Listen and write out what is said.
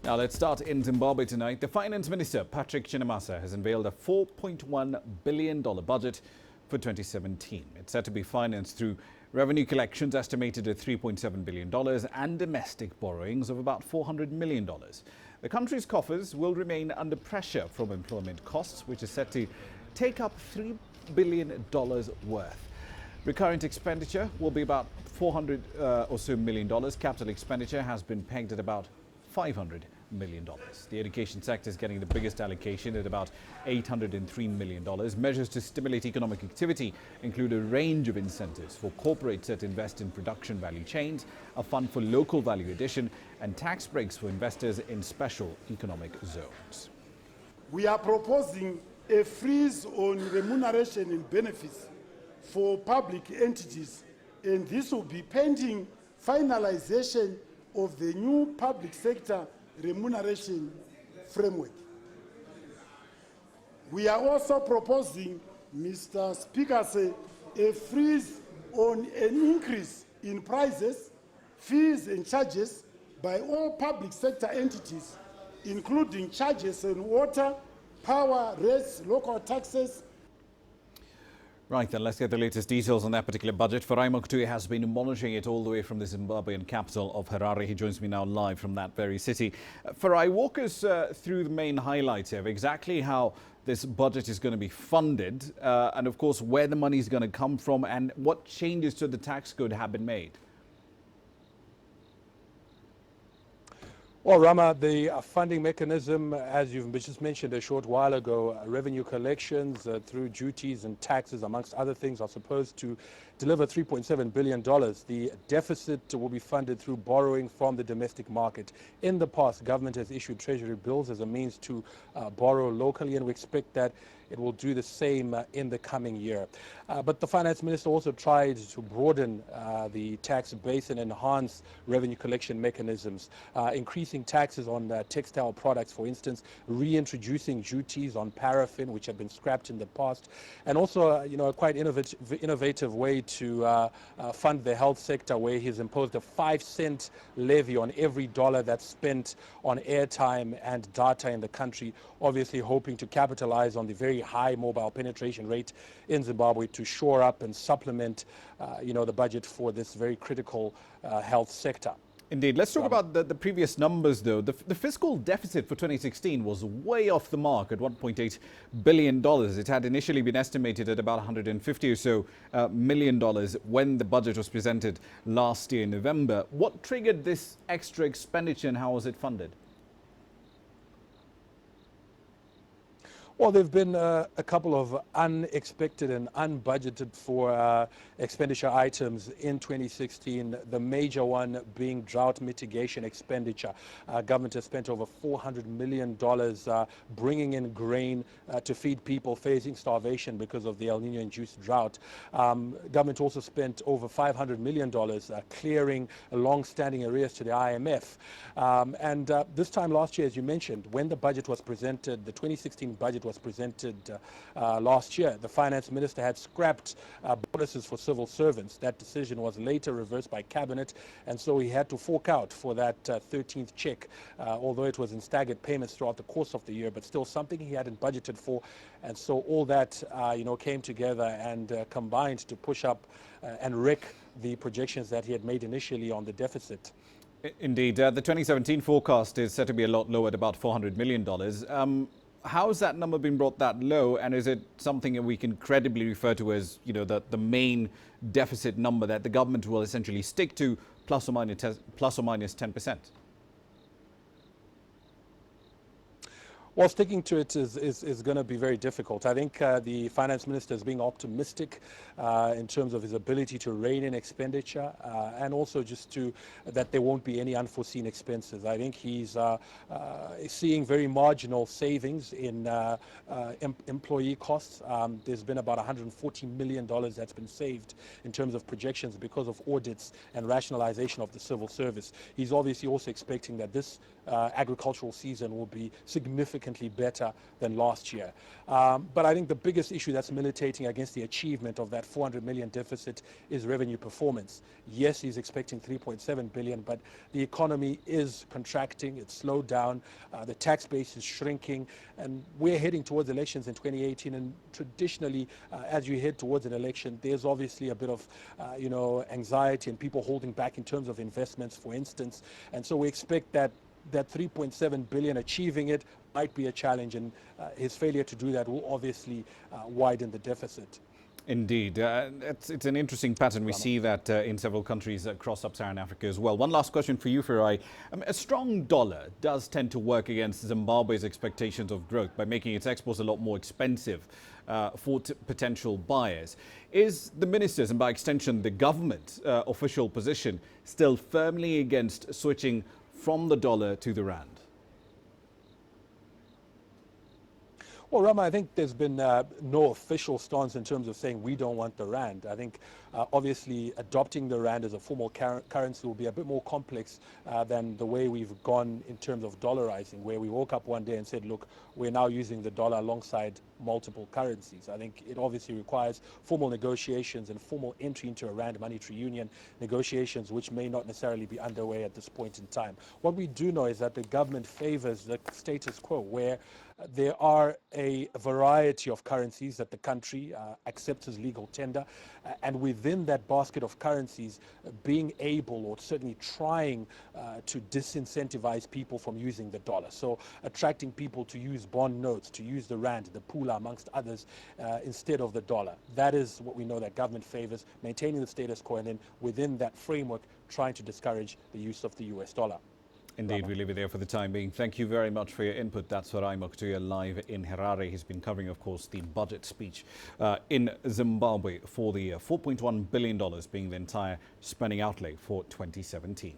Now let's start in Zimbabwe tonight. The Finance Minister, Patrick Chinamasa, has unveiled a $4.1 billion budget for 2017. It's set to be financed through revenue collections estimated at $3.7 billion and domestic borrowings of about $400 million. The country's coffers will remain under pressure from employment costs, which is set to take up $3 billion worth. Recurrent expenditure will be about $400 or so million. Capital expenditure has been pegged at about $500 million. The education sector is getting the biggest allocation at about $803 million. Measures to stimulate economic activity include a range of incentives for corporates that invest in production value chains, a fund for local value addition, and tax breaks for investors in special economic zones. We are proposing a freeze on remuneration and benefits for public entities, and this will be pending finalization of the new public sector remuneration framework. We are also proposing, Mr. Speaker, a freeze on an increase in prices, fees and charges by all public sector entities, including charges on water, power, rates, local taxes. Right, then let's get the latest details on that particular budget. Farai Mokhtui has been monitoring it all the way from the Zimbabwean capital of Harare. He joins me now live from that very city. Farai, walk us through the main highlights here of exactly how this budget is going to be funded and, of course, where the money is going to come from and what changes to the tax code have been made. Well, Rama, the funding mechanism, as you've just mentioned a short while ago, revenue collections through duties and taxes, amongst other things, are supposed to deliver $3.7 billion. The deficit will be funded through borrowing from the domestic market. In the past, government has issued treasury bills as a means to borrow locally, and we expect that it will do the same in the coming year. But the finance minister also tried to broaden the tax base and enhance revenue collection mechanisms, increasing taxes on textile products, for instance, reintroducing duties on paraffin, which have been scrapped in the past, and also a quite innovative way to fund the health sector, where he's imposed a 5-cent levy on every dollar that's spent on airtime and data in the country, obviously hoping to capitalize on the very high mobile penetration rate in Zimbabwe to shore up and supplement, the budget for this very critical health sector. Indeed. Let's talk about the previous numbers, though. The fiscal deficit for 2016 was way off the mark at $1.8 billion. It had initially been estimated at about $150 or so million when the budget was presented last year in November. What triggered this extra expenditure and how was it funded? Well, there have been a couple of unexpected and unbudgeted for expenditure items in 2016, the major one being drought mitigation expenditure. Government has spent over $400 million bringing in grain to feed people facing starvation because of the El Nino-induced drought. Government also spent over $500 million clearing long-standing arrears to the IMF. And this time last year, as you mentioned, when the budget was presented, the 2016 budget was presented last year, the finance minister had scrapped bonuses for civil servants. That decision was later reversed by cabinet, and so he had to fork out for that 13th check, although it was in staggered payments throughout the course of the year, but still something he hadn't budgeted for. And so all that came together and combined to push up and wreck the projections that he had made initially on the deficit. Indeed. The 2017 forecast is set to be a lot lower at about $400 million. How has that number been brought that low, and is it something that we can credibly refer to as, the main deficit number that the government will essentially stick to, plus or minus 10%? Well, sticking to it is going to be very difficult. I think the finance minister is being optimistic in terms of his ability to rein in expenditure and also just that there won't be any unforeseen expenses. I think he's seeing very marginal savings in employee costs. There's been about $140 million that's been saved in terms of projections because of audits and rationalization of the civil service. He's obviously also expecting that this agricultural season will be significantly better than last year. But I think the biggest issue that's militating against the achievement of that 400 million deficit is revenue performance. Yes, he's expecting 3.7 billion, but the economy is contracting, it's slowed down, the tax base is shrinking, and we're heading towards elections in 2018, and traditionally, as you head towards an election, there's obviously a bit of, anxiety and people holding back in terms of investments, for instance, and so we expect that 3.7 billion, achieving it might be a challenge, and his failure to do that will obviously widen the deficit. Indeed. It's an interesting pattern. We see that in several countries across sub-Saharan Africa as well. One last question for you, Farai. A strong dollar does tend to work against Zimbabwe's expectations of growth by making its exports a lot more expensive for potential buyers. Is the ministers, and by extension the government official position, still firmly against switching from the dollar to the rand? Well, Rama, I think there's been no official stance in terms of saying we don't want the rand. I think obviously adopting the rand as a formal currency will be a bit more complex than the way we've gone in terms of dollarizing, where we woke up one day and said, look, we're now using the dollar alongside multiple currencies. I think it obviously requires formal negotiations and formal entry into a rand monetary union, negotiations which may not necessarily be underway at this point in time. What we do know is that the government favors the status quo, where there are a variety of currencies that the country accepts as legal tender, and within that basket of currencies, being able, or certainly trying to disincentivize people from using the dollar. So attracting people to use bond notes, to use the rand, the pula, amongst others, instead of the dollar. That is what we know that government favors, maintaining the status quo, and then within that framework, trying to discourage the use of the US dollar. Indeed, we leave it there for the time being. Thank you very much for your input. That's Farai Moktuya live in Harare. He's been covering, of course, the budget speech in Zimbabwe for the $4.1 billion being the entire spending outlay for 2017.